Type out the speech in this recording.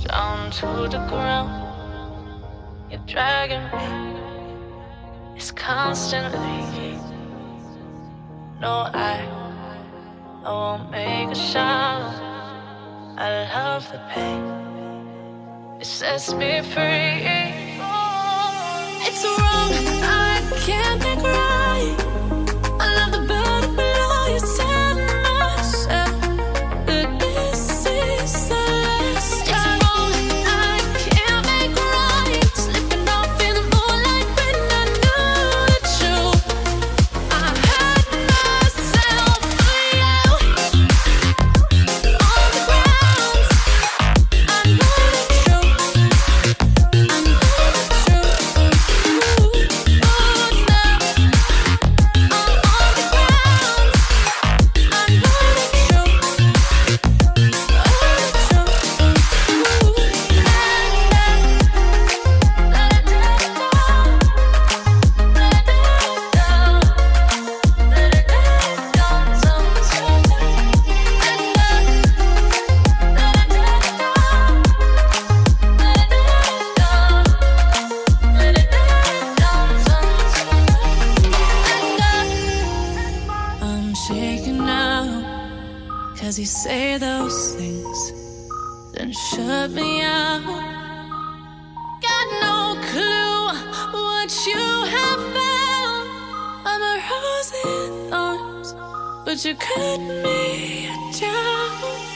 down to the ground. You're dragging me, it's constantly. No, I won't make a sound. I love the pain, it sets me free. It's wrong, I can't think right. I love the bird below you said myself that this is the last time. It's wrong, I can't make right. Slipping off in the moonlight when I knew the truth. I had myself for you. On the ground, I know the truth. I know the truth. Oh, now I'm on the ground. I know the truth. I'm shaking now, 'cause you say those things, then shut me out. Got no clue what you have found. I'm a rose in thorns, but you cut me down.